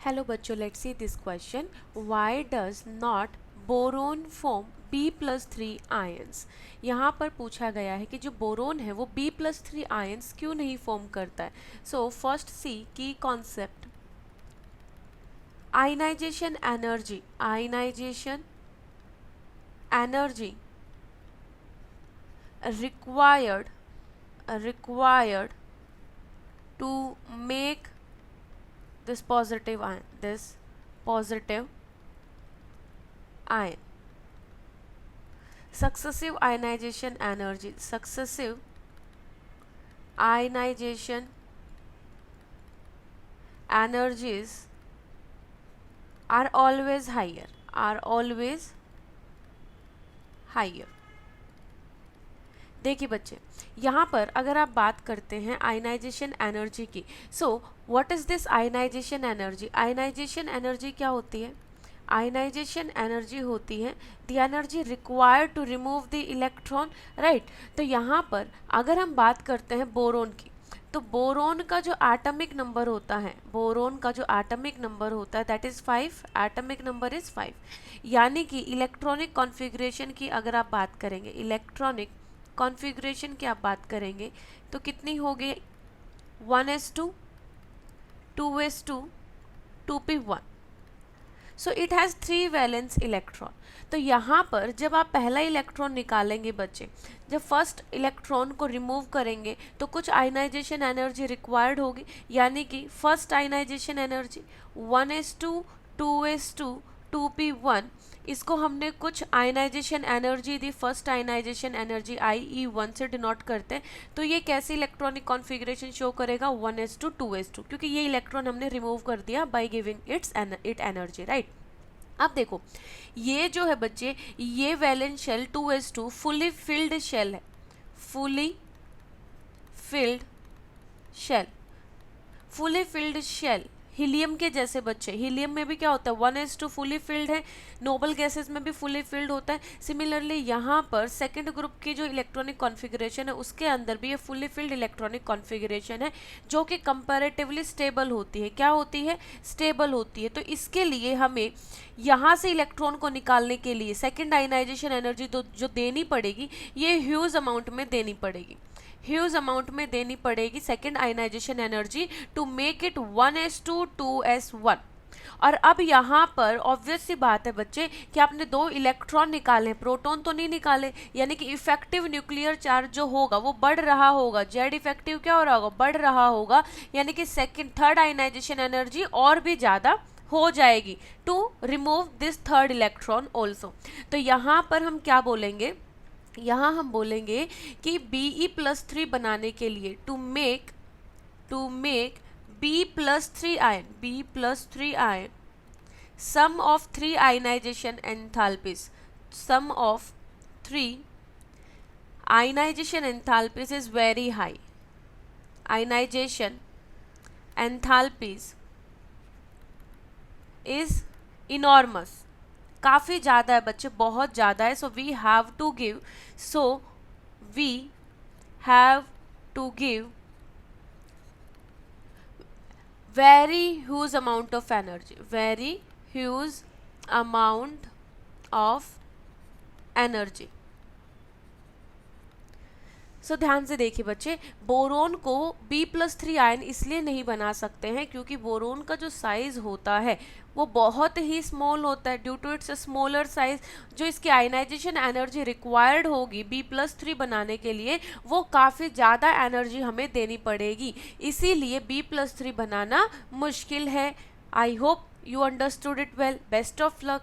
Hello बच्चों, let's see this question. Why does not boron form B+3 ions. यहाँ पर पूछा गया है कि जो बोरोन है वो B+3 आयंस क्यों नहीं फॉर्म करता है. सो फर्स्ट सी की concept. Ionisation energy required to make this positive ion. Successive ionization energies are always higher. देखिए बच्चे, यहाँ पर अगर आप बात करते हैं आयनाइजेशन एनर्जी की, so what is this ionisation energy. Ionisation energy क्या होती है? आयनाइजेशन एनर्जी होती है the energy required to remove the electron, right. तो यहाँ पर अगर हम बात करते हैं बोरोन की, तो बोरोन का जो एटॉमिक नंबर होता है that is 5. Atomic number is 5. यानी कि इलेक्ट्रॉनिक कॉन्फ़िगरेशन की अगर आप बात करेंगे, इलेक्ट्रॉनिक कॉन्फ़िगरेशन की आप बात करेंगे तो कितनी होगी? 1s2, 2s2, 2p1. So it has 3 valence electron. तो यहाँ पर जब आप पहला इलेक्ट्रॉन निकालेंगे बच्चे, जब फर्स्ट इलेक्ट्रॉन को रिमूव करेंगे तो कुछ आयनाइजेशन एनर्जी रिक्वायर्ड होगी. यानी कि first ionization energy 1s2, 2s2, 2p1, इसको हमने कुछ आयनाइजेशन एनर्जी दी. फर्स्ट आयनाइजेशन एनर्जी IE1 से डिनोट करते हैं. तो ये कैसी इलेक्ट्रॉनिक कॉन्फ़िगरेशन शो करेगा? 1s2, 2s2, क्योंकि ये इलेक्ट्रॉन हमने रिमूव कर दिया by giving it energy, right. अब देखो, ये जो है बच्चे, ये valence shell 2s2 fully filled shell है. फुली फिल्ड शेल हीलियम के जैसे बच्चे. हीलियम में भी क्या होता है? 1s2 फुली फिल्ड है. नोबल गैसेस में भी फुली फिल्ड होता है. सिमिलरली यहाँ पर सेकंड ग्रुप की जो इलेक्ट्रॉनिक कॉन्फ़िगरेशन है उसके अंदर भी ये फुली फिल्ड इलेक्ट्रॉनिक कॉन्फ़िगरेशन है जो कि कंपैरेटिवली स्टेबल होती है. क्या होती है? स्टेबल होती है. तो इसके लिए हमें यहाँ से इलेक्ट्रॉन को निकालने के लिए सेकेंड आयनाइजेशन एनर्जी जो देनी पड़ेगी, ये ह्यूज अमाउंट में देनी पड़ेगी second ionisation energy to make it 1s2, 2s1. और अब यहाँ पर ऑब्वियस सी बात है बच्चे कि आपने 2 इलेक्ट्रॉन निकाले, प्रोटॉन तो नहीं निकाले. यानी कि इफेक्टिव न्यूक्लियर चार्ज जो होगा वो बढ़ रहा होगा. जेड इफेक्टिव क्या हो रहा होगा? बढ़ रहा होगा. यानी कि थर्ड आयनाइजेशन एनर्जी और भी ज़्यादा हो जाएगी to remove this third electron also. तो यहाँ पर हम क्या बोलेंगे? यहाँ हम बोलेंगे कि Be+3 बनाने के लिए to make B+3 ion, some of 3 ionisation enthalpies is very high. Ionisation enthalpies is enormous, काफ़ी ज़्यादा है बच्चे, बहुत ज़्यादा है. So we have to give very huge amount of energy. सो ध्यान से देखिए बच्चे, बोरोन को B+3 आयन इसलिए नहीं बना सकते हैं क्योंकि बोरोन का जो साइज होता है वो बहुत ही स्मॉल होता है. Due to its smaller size, जो इसकी आयनाइजेशन एनर्जी रिक्वायर्ड होगी B+3 बनाने के लिए वो काफ़ी ज़्यादा एनर्जी हमें देनी पड़ेगी. इसीलिए B+3 बनाना मुश्किल है. I hope you understood it well. Best of luck.